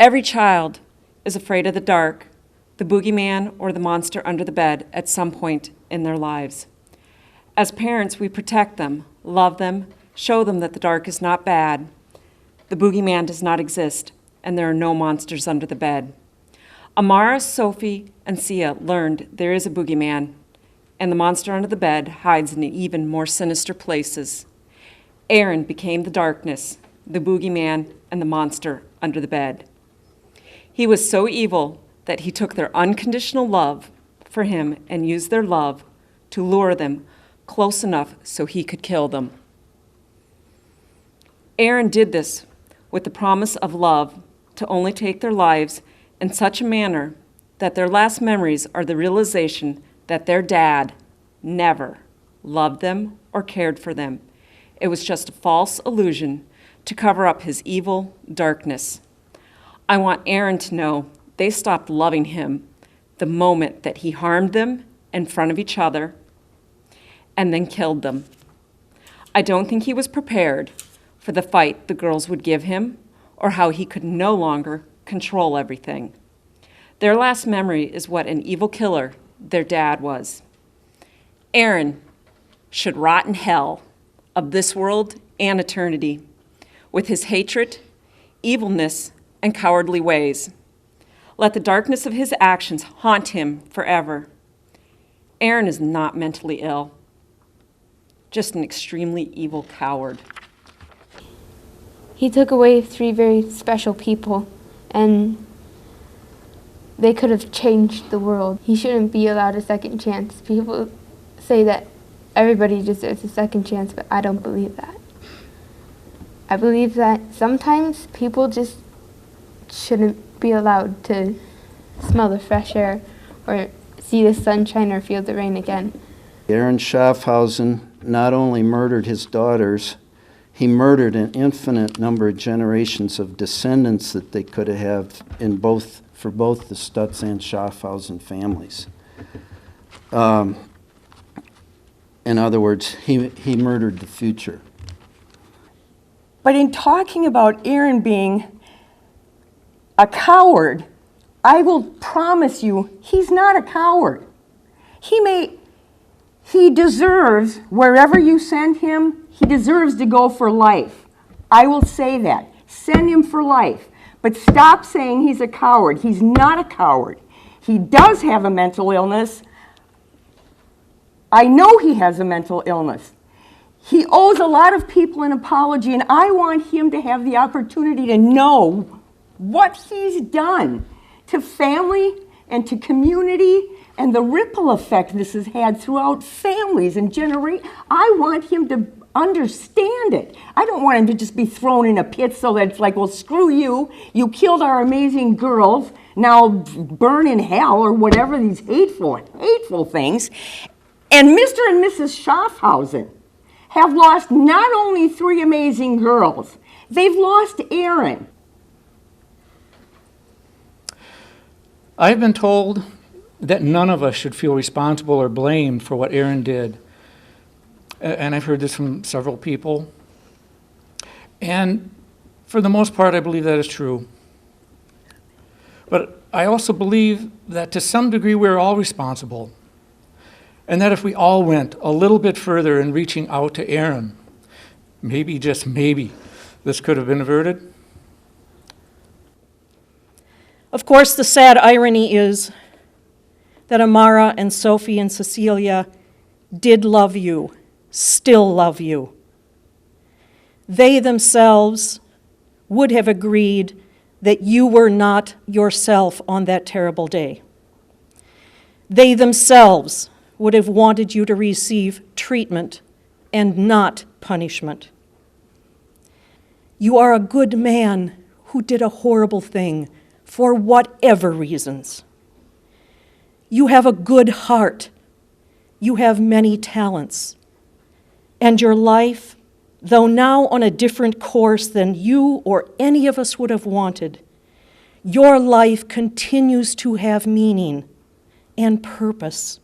Every child is afraid of the dark, the boogeyman, or the monster under the bed at some point in their lives. As parents, we protect them, love them, show them that the dark is not bad, the boogeyman does not exist, and there are no monsters under the bed. Amara, Sophie, and Sia learned there is a boogeyman, and the monster under the bed hides in even more sinister places. Aaron became the darkness, the boogeyman, and the monster under the bed. He was so evil that he took their unconditional love for him and used their love to lure them close enough so he could kill them. Aaron did this with the promise of love to only take their lives in such a manner that their last memories are the realization that their dad never loved them or cared for them. It was just a false illusion to cover up his evil darkness. I want Aaron to know they stopped loving him the moment that he harmed them in front of each other and then killed them. I don't think he was prepared for the fight the girls would give him or how he could no longer control everything. Their last memory is what an evil killer their dad was. Aaron should rot in hell of this world and eternity with his hatred, evilness, and cowardly ways. Let the darkness of his actions haunt him forever. Aaron is not mentally ill, just an extremely evil coward. He took away 3 very special people, and they could have changed the world. He shouldn't be allowed a second chance. People say that everybody deserves a second chance, but I don't believe that. I believe that sometimes people just shouldn't be allowed to smell the fresh air or see the sunshine or feel the rain again. Aaron Schaffhausen not only murdered his daughters, he murdered an infinite number of generations of descendants that they could have for both the Stotz and Schaffhausen families. In other words, he murdered the future. But in talking about Aaron being a coward, I will promise you he's not a coward. He deserves, wherever you send him, he deserves to go for life. I will say that. Send him for life. But stop saying he's a coward. He's not a coward. He does have a mental illness. I know he has a mental illness. He owes a lot of people an apology, and I want him to have the opportunity to know what he's done to family and to community and the ripple effect this has had throughout families and generations. I want him to understand it. I don't want him to just be thrown in a pit so that it's like, well, screw you. You killed our amazing girls. Now burn in hell or whatever, these hateful things. And Mr. and Mrs. Schaffhausen have lost not only 3 amazing girls, they've lost Aaron. I've been told that none of us should feel responsible or blamed for what Aaron did. And I've heard this from several people. And for the most part, I believe that is true. But I also believe that to some degree we're all responsible. And that if we all went a little bit further in reaching out to Aaron, maybe, just maybe, this could have been averted. Of course, the sad irony is that Amara and Sophie and Cecilia did love you, still love you. They themselves would have agreed that you were not yourself on that terrible day. They themselves would have wanted you to receive treatment and not punishment. You are a good man who did a horrible thing for whatever reasons. You have a good heart. You have many talents. And your life, though now on a different course than you or any of us would have wanted, your life continues to have meaning and purpose.